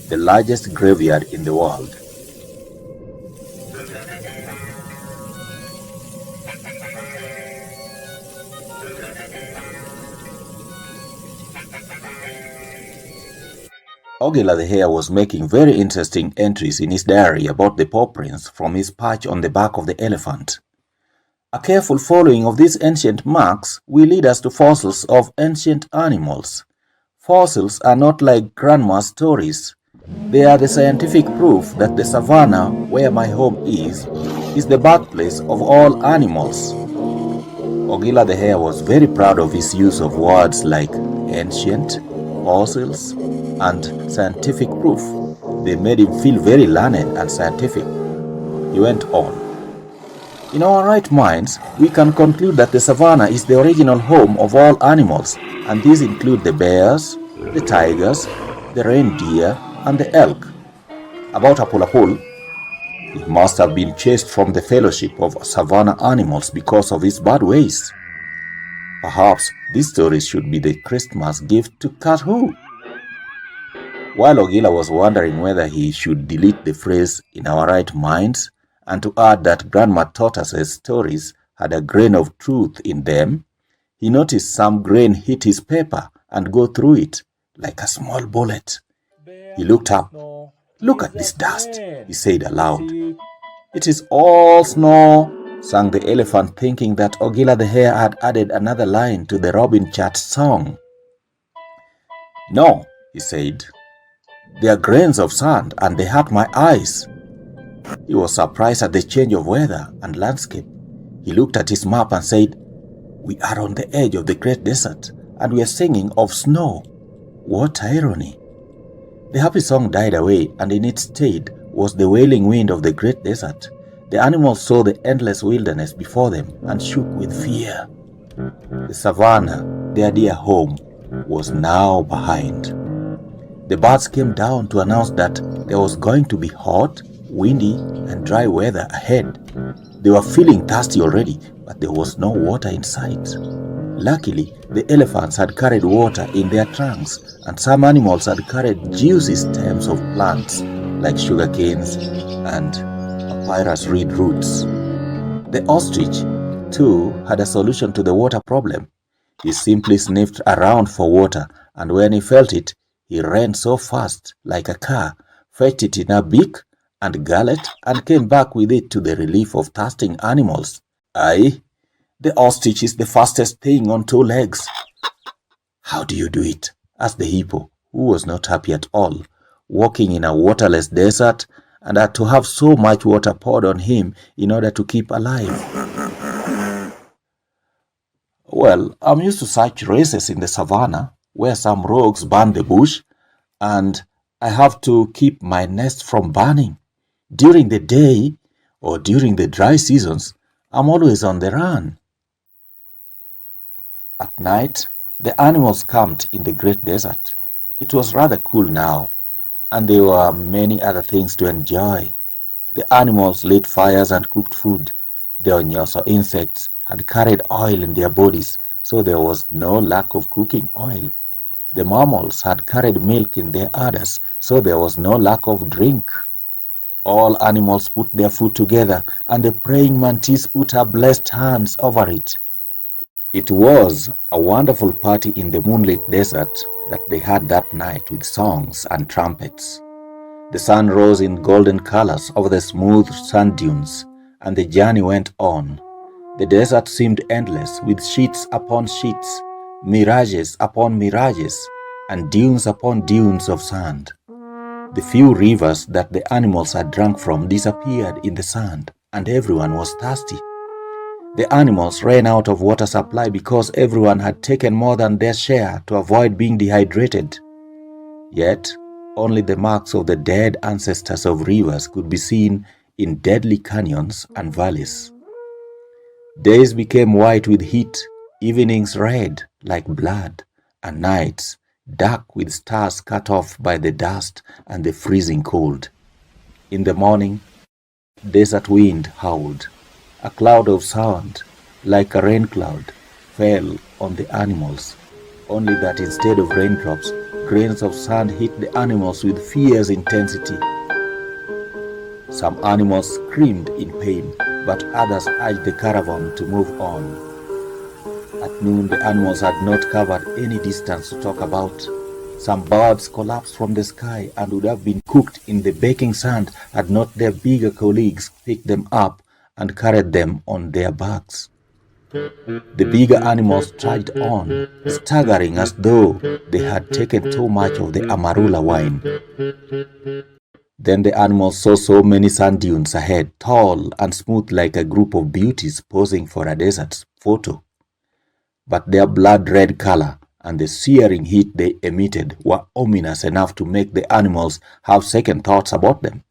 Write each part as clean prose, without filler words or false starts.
the largest graveyard in the world. Ogila the hare was making very interesting entries in his diary about the paw prints from his patch on the back of the elephant. A careful following of these ancient marks will lead us to fossils of ancient animals. Fossils are not like grandma's stories. They are the scientific proof that the savannah, where my home is the birthplace of all animals. Ogila the hare was very proud of his use of words like ancient, fossils, and scientific proof. They made him feel very learned and scientific. He went on. In our right minds, we can conclude that the savannah is the original home of all animals, and these include the bears, the tigers, the reindeer, and the elk. About Apulapul, he must have been chased from the fellowship of savannah animals because of his bad ways. Perhaps this story should be the Christmas gift to Kathu. While Ogila was wondering whether he should delete the phrase "in our right minds" and to add that Grandma Tortoise's stories had a grain of truth in them, he noticed some grain hit his paper and go through it like a small bullet. He looked up. "Look at this dust," he said aloud. "It is all snow," sang the elephant, thinking that Ogila the hare had added another line to the Robin Chat song. "No," he said. "They are grains of sand and they hurt my eyes." He was surprised at the change of weather and landscape. He looked at his map and said, "We are on the edge of the great desert and we are singing of snow. What irony." The happy song died away, and in its stead was the wailing wind of the great desert. The animals saw the endless wilderness before them and shook with fear. The savannah, their dear home, was now behind. The birds came down to announce that there was going to be hot, windy, and dry weather ahead. They were feeling thirsty already, but there was no water in sight. Luckily, the elephants had carried water in their trunks, and some animals had carried juicy stems of plants like sugar canes and papyrus reed roots. The ostrich, too, had a solution to the water problem. He simply sniffed around for water, and when he felt it, he ran so fast, like a car, fetched it in a beak and gullet, and came back with it to the relief of thirsting animals. Aye, the ostrich is the fastest thing on two legs. "How do you do it?" asked the hippo, who was not happy at all, walking in a waterless desert and had to have so much water poured on him in order to keep alive. "Well, I'm used to such races in the savannah, where some rogues burn the bush, and I have to keep my nest from burning. During the day, or during the dry seasons, I'm always on the run." At night, the animals camped in the great desert. It was rather cool now, and there were many other things to enjoy. The animals lit fires and cooked food. The onyoso insects had carried oil in their bodies, so there was no lack of cooking oil. The mammals had carried milk in their udders, so there was no lack of drink. All animals put their food together, and the praying mantis put her blessed hands over it. It was a wonderful party in the moonlit desert that they had that night, with songs and trumpets. The sun rose in golden colors over the smooth sand dunes, and the journey went on. The desert seemed endless, with sheets upon sheets, mirages upon mirages, and dunes upon dunes of sand. The few rivers that the animals had drunk from disappeared in the sand, and everyone was thirsty. The animals ran out of water supply because everyone had taken more than their share to avoid being dehydrated. Yet, only the marks of the dead ancestors of rivers could be seen in deadly canyons and valleys. Days became white with heat, evenings red like blood, and nights dark with stars cut off by the dust and the freezing cold. In the morning, desert wind howled. A cloud of sound, like a rain cloud, fell on the animals, only that instead of raindrops, grains of sand hit the animals with fierce intensity. Some animals screamed in pain, but others urged the caravan to move on. At noon, the animals had not covered any distance to talk about. Some birds collapsed from the sky and would have been cooked in the baking sand had not their bigger colleagues picked them up and carried them on their backs. The bigger animals trudged on, staggering as though they had taken too much of the Amarula wine. Then the animals saw so many sand dunes ahead, tall and smooth like a group of beauties posing for a desert photo. But their blood-red color and the searing heat they emitted were ominous enough to make the animals have second thoughts about them.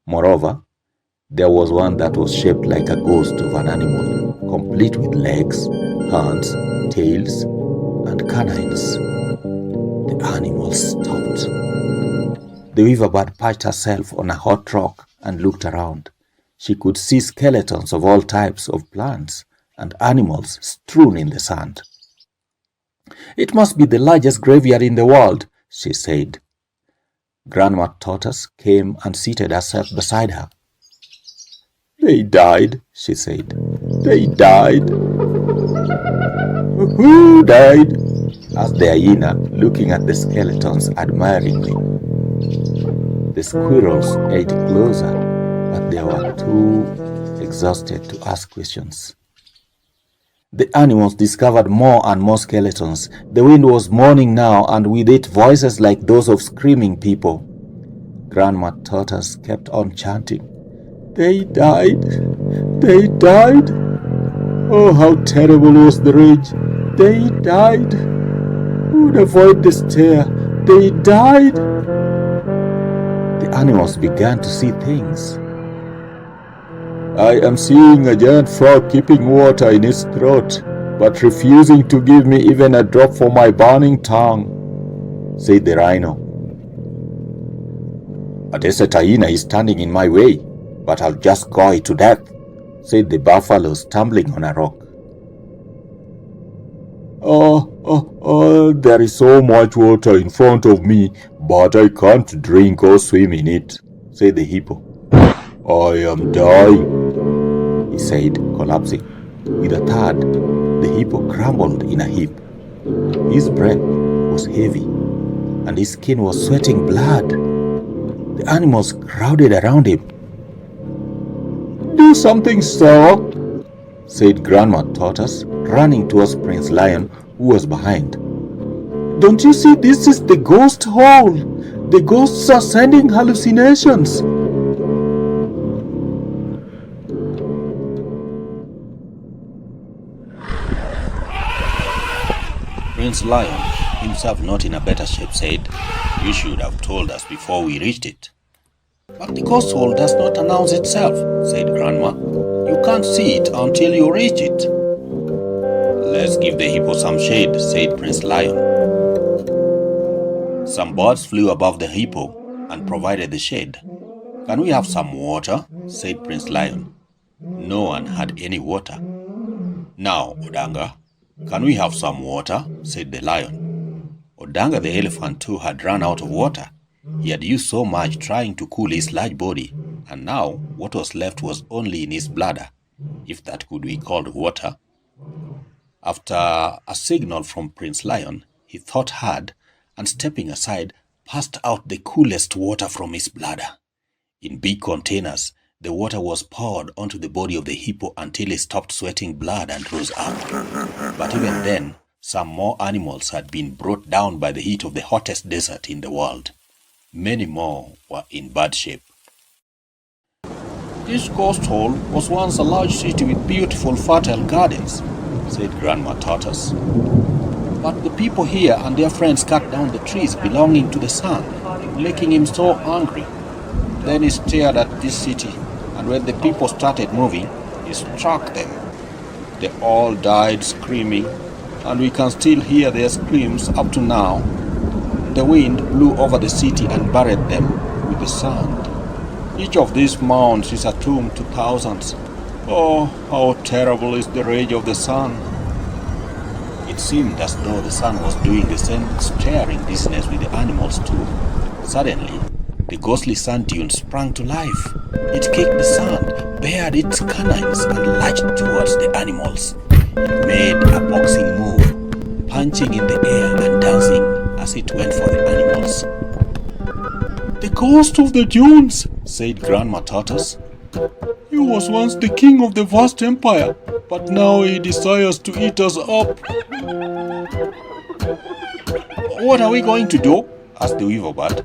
Moreover, there was one that was shaped like a ghost of an animal, complete with legs, horns, tails, and canines. The animal stopped. The weaverbird perched herself on a hot rock and looked around. She could see skeletons of all types of plants and animals strewn in the sand. "It must be the largest graveyard in the world," she said. Grandma Tortoise came and seated herself beside her. "They died," she said. "They died." "Who died?" asked the hyena, looking at the skeletons admiringly. The squirrels edged closer, but they were too exhausted to ask questions. The animals discovered more and more skeletons. The wind was moaning now, and with it voices like those of screaming people. Grandma Tortoise kept on chanting, "They died! They died! Oh, how terrible was the rage! They died! Who would avoid the stare? They died!" The animals began to see things. "I am seeing a giant frog keeping water in its throat, but refusing to give me even a drop for my burning tongue," said the rhino. "A desert hyena is standing in my way, but I'll just gore it to death," said the buffalo, stumbling on a rock. There is so much water in front of me, but I can't drink or swim in it," said the hippo. "I am dying," he said, collapsing. With a thud, the hippo crumbled in a heap. His breath was heavy, and his skin was sweating blood. The animals crowded around him. "Do something, sir," said Grandma Tortoise, running towards Prince Lion, who was behind. "Don't you see this is the ghost hole? The ghosts are sending hallucinations." Prince Lion, himself not in a better shape, said, "You should have told us before we reached it." "But the ghost hole does not announce itself," said Grandma. "You can't see it until you reach it." "Let's give the hippo some shade," said Prince Lion. Some birds flew above the hippo and provided the shade. "Can we have some water?" said Prince Lion. No one had any water. "Now, Odanga, can we have some water?" said the lion. Odanga the elephant too had run out of water. He had used so much trying to cool his large body, and now what was left was only in his bladder, if that could be called water. After a signal from Prince Lion, he thought hard and, stepping aside, passed out the coolest water from his bladder. In big containers, the water was poured onto the body of the hippo until it stopped sweating blood and rose up. But even then, some more animals had been brought down by the heat of the hottest desert in the world. Many more were in bad shape. "This ghost hole was once a large city with beautiful fertile gardens," said Grandma Tortoise. "But the people here and their friends cut down the trees belonging to the sun, making him so angry. Then he stared at this city, and when the people started moving, he struck them. They all died screaming, and we can still hear their screams up to now. The wind blew over the city and buried them with the sand. Each of these mounds is a tomb to thousands. Oh, how terrible is the rage of the sun." It It seemed as though the sun was doing the same staring business with the animals too. Suddenly, the ghostly sand dune sprang to life. It kicked the sand, bared its canines, and lurched towards the animals. It made a boxing move, punching in the air and dancing as it went for the animals. "The ghost of the dunes," said Grandma Tortoise. "He was once the king of the vast empire, but now he desires to eat us up." "What are we going to do?" asked the weaver bird.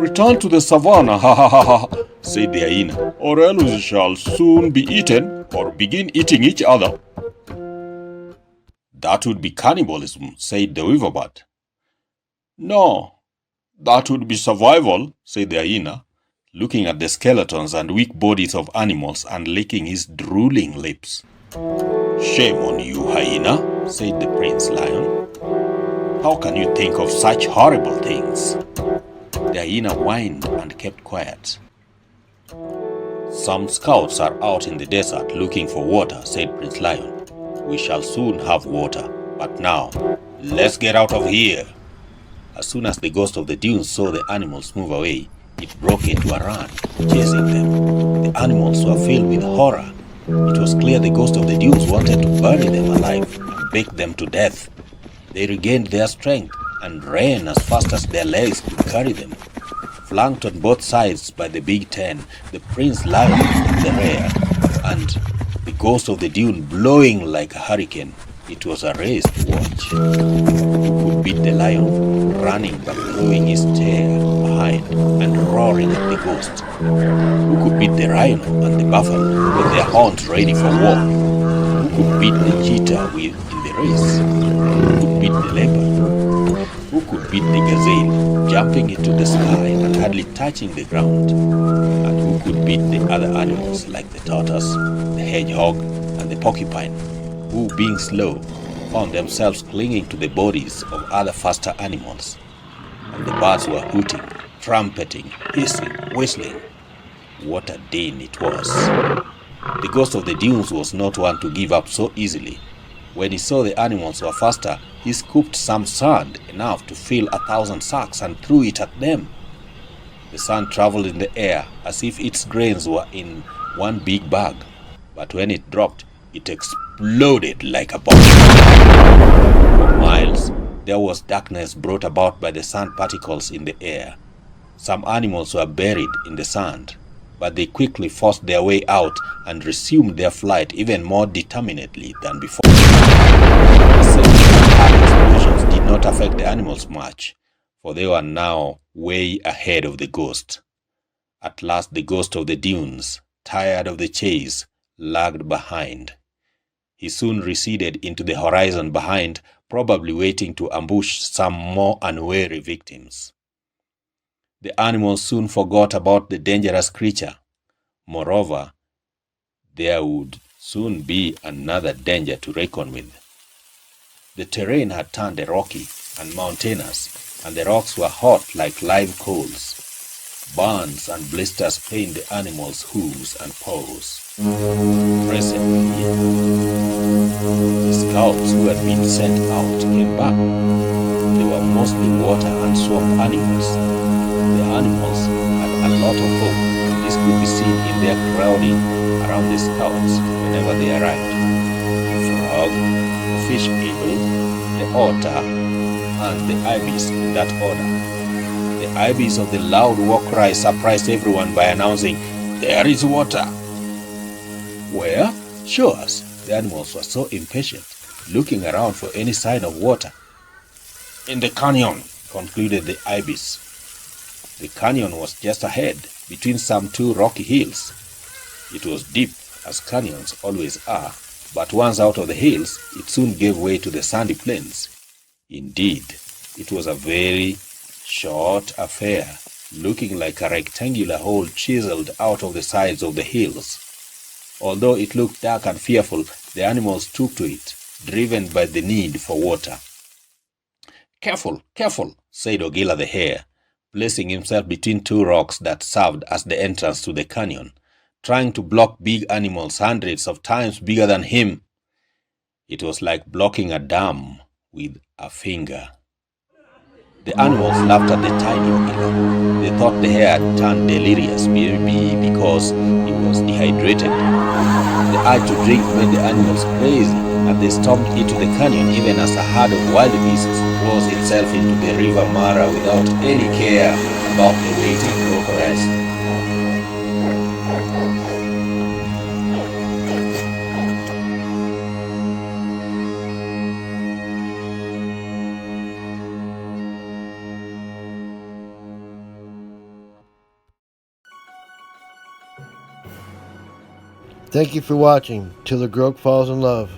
"Return to the savannah, ha ha ha ha," said the hyena, "or else we shall soon be eaten or begin eating each other." "That would be cannibalism," said the weaver bird. "No, that would be survival," said the hyena, looking at the skeletons and weak bodies of animals and licking his drooling lips. "Shame on you, hyena," said the prince lion. "How can you think of such horrible things?" The hyena whined and kept quiet. "Some scouts are out in the desert looking for water," said Prince Lion. "We shall soon have water, but now, let's get out of here." As soon as the ghost of the dunes saw the animals move away, it broke into a run, chasing them. The animals were filled with horror. It was clear the ghost of the dunes wanted to bury them alive and bake them to death. They regained their strength and ran as fast as their legs could carry them. Flanked on both sides by the Big Ten, the Prince Lion in the rear, and the ghost of the dune blowing like a hurricane, it was a race to watch. Who could beat the lion, running but throwing his tail behind and roaring at the ghost? Who could beat the rhino and the buffalo with their horns ready for war? Who could beat the cheetah in the race? Who could beat the leopard? Who could beat the gazelle, jumping into the sky and hardly touching the ground? And who could beat the other animals like the tortoise, the hedgehog, and the porcupine, who, being slow, found themselves clinging to the bodies of other faster animals? And the birds were hooting, trumpeting, hissing, whistling. What a din it was! The ghost of the dunes was not one to give up so easily. When he saw the animals were faster, he scooped some sand, enough to fill 1,000 sacks, and threw it at them. The sand traveled in the air as if its grains were in one big bag, but when it dropped, it exploded like a bomb. For miles, there was darkness brought about by the sand particles in the air. Some animals were buried in the sand, but they quickly forced their way out and resumed their flight even more determinedly than before. The explosions did not affect the animals much, for they were now way ahead of the ghost. At last the ghost of the dunes, tired of the chase, lagged behind. He soon receded into the horizon behind, probably waiting to ambush some more unwary victims. The animals soon forgot about the dangerous creature. Moreover, there would soon be another danger to reckon with. The terrain had turned rocky and mountainous, and the rocks were hot like live coals. Burns and blisters pained the animals' hooves and paws. Presently, the scouts who had been sent out came back. They were mostly water and swamp animals. The animals had a lot of hope, and this could be seen in their crowding around the scouts whenever they arrived. The frog, the fish eagle, the otter, and the ibis in that order. The ibis of the loud war cry surprised everyone by announcing, "There is water!" Where? Show us. The animals were so impatient, looking around for any sign of water. "In the canyon," concluded the ibis. The canyon was just ahead, between some two rocky hills. It was deep, as canyons always are, but once out of the hills, it soon gave way to the sandy plains. Indeed, it was a very short affair, looking like a rectangular hole chiseled out of the sides of the hills. Although it looked dark and fearful, the animals took to it, driven by the need for water. "Careful, careful," said Ogila the hare, placing himself between two rocks that served as the entrance to the canyon, trying to block big animals hundreds of times bigger than him. It was like blocking a dam with a finger. The animals laughed at the tiny gorilla. They thought the hare had turned delirious, maybe because he was dehydrated. The urge to drink made the animals crazy, and they stormed into the canyon even as a herd of wild beasts throws itself into the river Mara without any care about the waiting crocodiles. Thank you for watching Till the Groke Falls in Love.